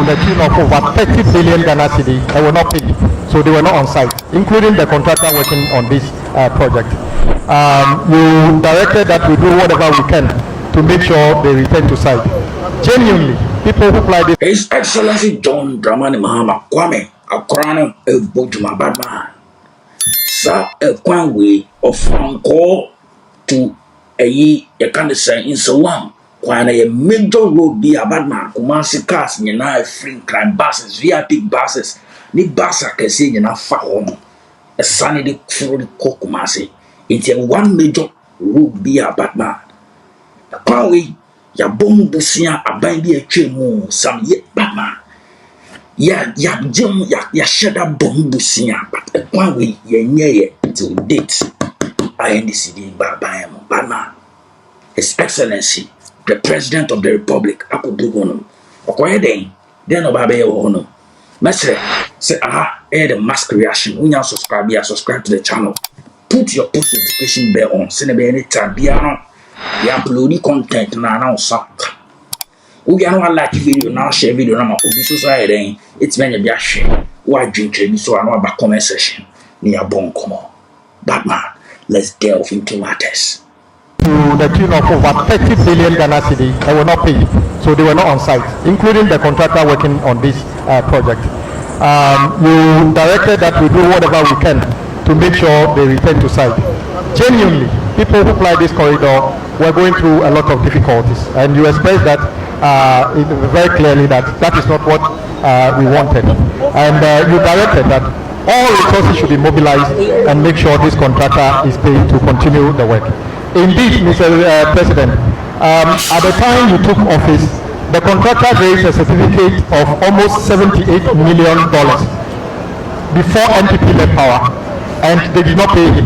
the tune of over 30 billion Ghana cedi and were not paid. So they were not on site, including the contractor working on this project. You directed that we do whatever we can to make sure they return to site. Genuinely, people who apply this. His Excellency John Dramani Mahama Kwame Akorano Ebojuma Badman. Sa Ekwanwe OFANKOR to a OFANKOR-NSAWAM. Kwana a major road be a Badman, Kumasi cars, Yana free crime buses, VIP buses, ni basa kesi Yana Fahom, a sunny day for the Kokumasi. It's a one major road be a Badman. Kwawe, ya bomb busia, a bandy a chemo, some yet Badman. Ya jim ya shada bomb busia, but a Kwawe, ye to date. INDCD Babayam Badman. His Excellency, the President of the Republic, Akudugono. Okoyeden, then Obabe Ono. Mestre, say, the mask reaction. When you subscribe to the channel. Put your post notification bell on. Send me anytime. Be on. You upload content now. We are like video now, share video now. Society, it's many be a share. Why drink so I know about comment section. Near Bon Como. Batman, let's delve into matters. To the tune of over 30 billion Ghana cedi and were not paid, so they were not on site, including the contractor working on this project. You directed that we do whatever we can to make sure they return to site. Genuinely, people who fly this corridor were going through a lot of difficulties, and you expressed that very clearly that is not what we wanted, and you directed that all resources should be mobilized and make sure this contractor is paid to continue the work. Indeed, Mr. President, at the time you took office, the contractor raised a certificate of almost $78 million before NPP left power, and they did not pay him.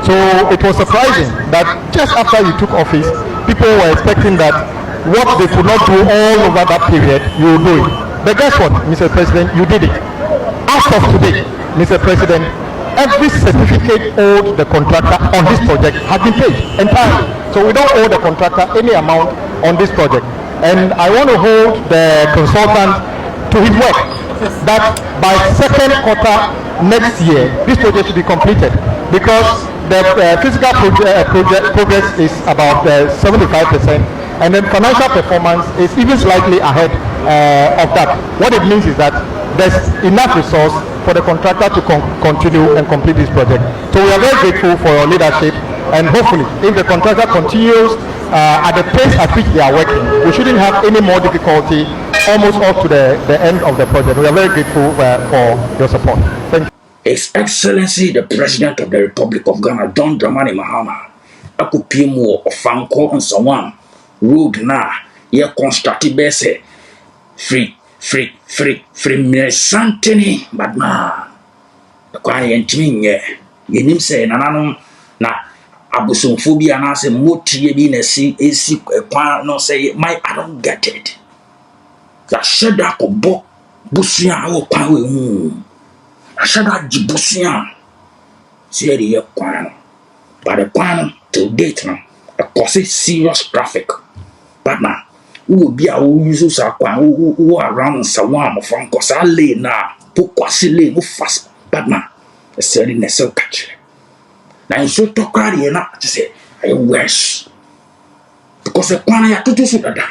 So it was surprising that just after you took office, people were expecting that what they could not do all over that period, you would do it. But guess what, Mr. President, you did it. As of today, Mr. President, every certificate owed the contractor on this project has been paid entirely. So we don't owe the contractor any amount on this project. And I want to hold the consultant to his work that by second quarter next year, this project should be completed, because the physical progress is about 75%, and then financial performance is even slightly ahead of that. What it means is that there's enough resource for the contractor to continue and complete this project. So we are very grateful for your leadership, and hopefully if the contractor continues at the pace at which they are working, we shouldn't have any more difficulty almost up to the end of the project. We are very grateful for your support. Thank you. His Excellency the President of the Republic of Ghana, John Dramani Mahama, Akupimu OFANKOR-NSAWAM road na ye constructed bese free santini badma kwa yentimi nye yenim se nanano na abusumfo bi anase motie bi na esi kwa no say my I don't get it that sheda ko bo busia wo kwa we hu ashada jibusia se ri ye kwa no but the kwa to date no cause serious traffic badma who be a who use who around Sawam from Kosale na Pokwasile who fast badman a selling the cell catcher. Now so to carry na to say I wish because the kwana ya tutu su dada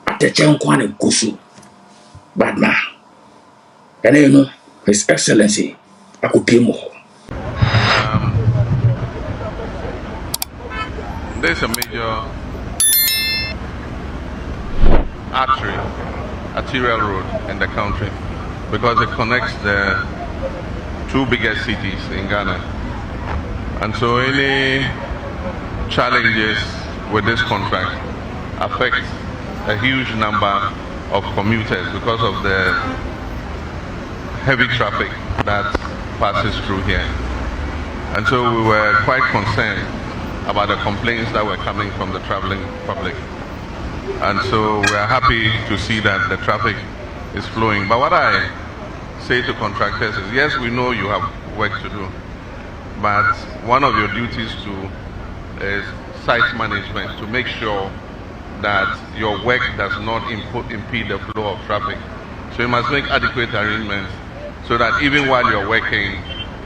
at the chen kwana kusu badman. And you know His Excellency Akupimo. There's a major arterial road in the country because it connects the two biggest cities in Ghana, and so any challenges with this contract affect a huge number of commuters because of the heavy traffic that passes through here. And so we were quite concerned about the complaints that were coming from the traveling public. And so we are happy to see that the traffic is flowing. But what I say to contractors is, yes, we know you have work to do, but one of your duties too is site management, to make sure that your work does not impede the flow of traffic. So you must make adequate arrangements so that even while you're working,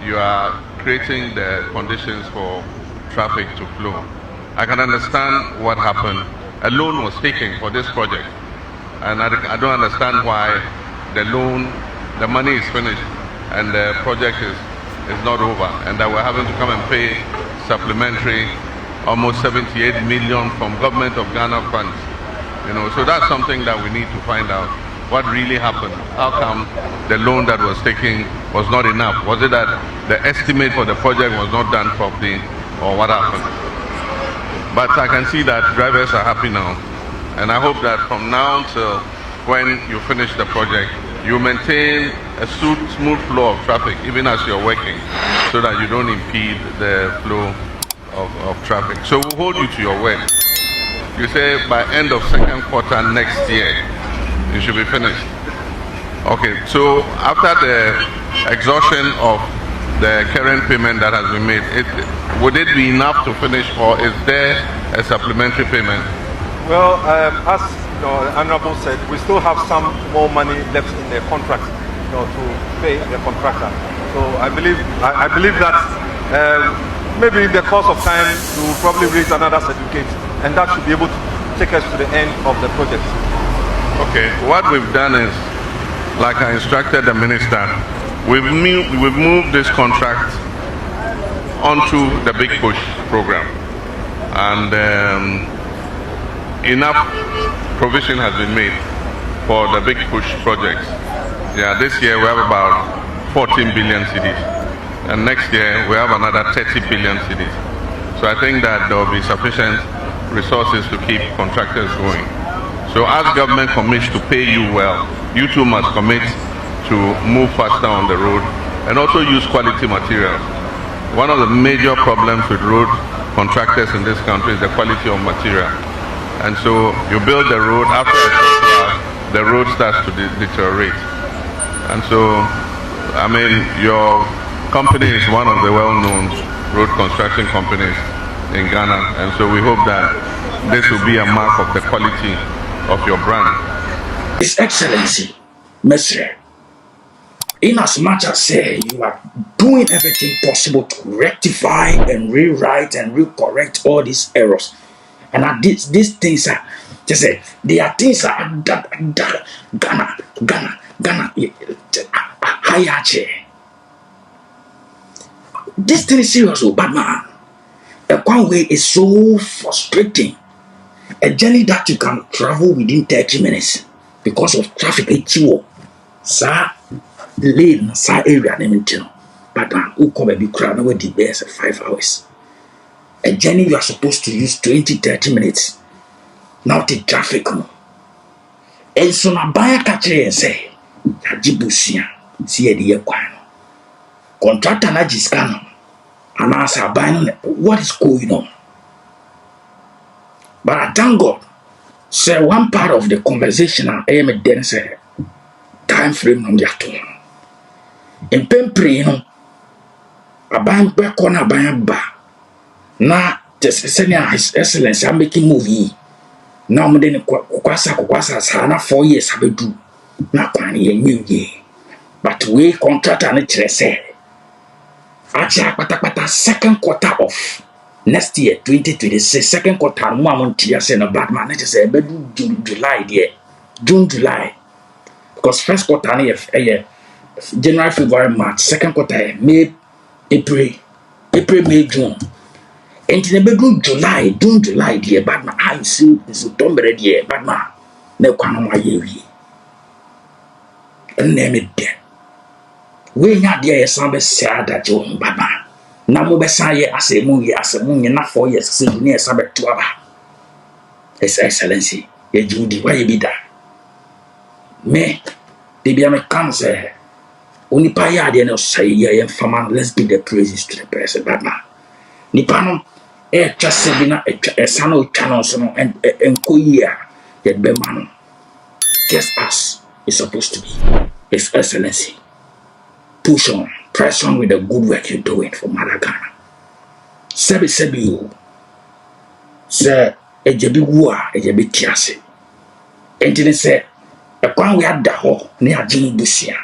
you are creating the conditions for traffic to flow. I can understand what happened. A loan was taken for this project, and I don't understand why the money is finished and the project is not over, and that we're having to come and pay supplementary almost 78 million from government of Ghana funds. So that's something that we need to find out. What really happened? How come the loan that was taken was not enough? Was it that the estimate for the project was not done properly, or what happened? But I can see that drivers are happy now, and I hope that from now till when you finish the project, you maintain a smooth flow of traffic even as you're working, so that you don't impede the flow of traffic. So we'll hold you to your word. You say by end of second quarter next year, you should be finished. Okay, so after the exhaustion of the current payment that has been made, would it be enough to finish, or is there a supplementary payment? Well, as the Honorable said, we still have some more money left in the contract, to pay the contractor. So I believe that maybe in the course of time we will probably raise another certificate, and that should be able to take us to the end of the project. Okay, what we've done is, like I instructed the minister, we've moved this contract onto the Big Push program, and enough provision has been made for the Big Push projects. Yeah, this year we have about 14 billion cedis, and next year we have another 30 billion cedis. So I think that there will be sufficient resources to keep contractors going. So as government commits to pay you well, you too must commit to move faster on the road and also use quality materials. One of the major problems with road contractors in this country is the quality of material. And so you build the road, after a short while, the road starts to deteriorate. And so, I mean, your company is one of the well-known road construction companies in Ghana. And so we hope that this will be a mark of the quality of your brand. His Excellency, Monsieur, in as much as say you are doing everything possible to rectify and rewrite and recorrect all these errors, and these things are just say they are things that Ghana higher chair. This thing is serious, bad man. A one way is so frustrating. A journey that you can travel within 30 minutes because of traffic. Sir, lane, sir, area, but man, who come and be crowded with the best 5 hours. A journey you are supposed to use 20-30 minutes. Now the traffic. And so now buy a catcher and say, Jibusia, see the year contractor na jiskano. And I say, what is going on? But I thank God, say one part of the conversation I am then say time frame on the atom. In Pempri, a bang back on a bang bar. Now, just senior His Excellency, I'm making movie. Now, I'm then Kwasa, Sana 4 years have do. Not one new year. But we contract and it say. Actually, second quarter of next year, 2026, second quarter, Mama Tia and a bad man, it is a July, dear. July. Because first quarter, January, February, March, second quarter, May, April, May, June. And in the bedroom, July, dear, bad man, I see September, dear, bad man, no come my year. And name it there. We not dear, some sad that you, bad man. Namu besaye ase mungi na 4 years se dunia sabe tuaba. His Excellency, ye judi wa ye bida. Me, they be me come say, unipa ya de no say ye fama, let's give the praises to the person, bad man. Nipa no chase bi na sano channel so no en koyia ye be man. Just as it's supposed to be. His Excellency, push on. Press on with the good work you're doing for Mother Ghana. Sebi you. Sir, ejebi wu a ejebi tiase entine se ekwan we ada ho ne agye busia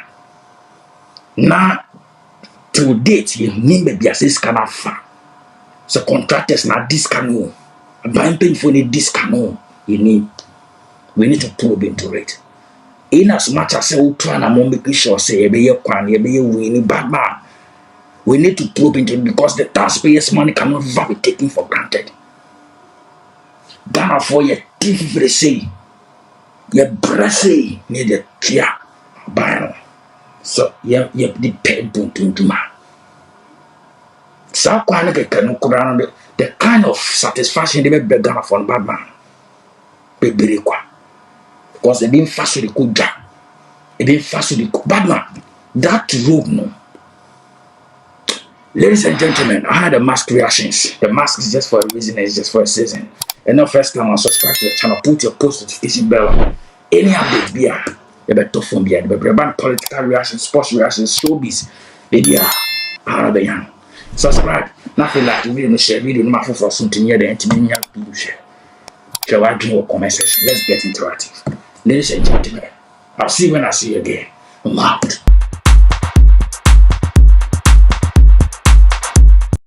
na to date ye nimbe bia se skana fa so contractors na discano ban painful ni discano we need to probe into it in as much as we try na mo make sure say e be ye kwan e be ye win bad man we need to probe into it because the taxpayers money cannot ever be taken for granted. Ghana for ye tifre say ye brase ne the tia ban so ye the pen puntuma sa kwa na ke kanu kura the kind of satisfaction they be Ghana for bad man be bere kwa because they been fast with the kuja they been fast with the bad man that road no. Ladies and gentlemen, I had a mask reactions. The mask is just for a reason, it's just for a season. And now first time I subscribe to the channel, put your post notification bell. Any update be you better phone be the political reactions, sports reactions, showbiz, they are young. Subscribe, nothing like the video, share video, no matter for something near the intimate young share. Shall I do a comment section? Let's get interactive. Ladies and gentlemen, I'll see you when I see you again. I'm out.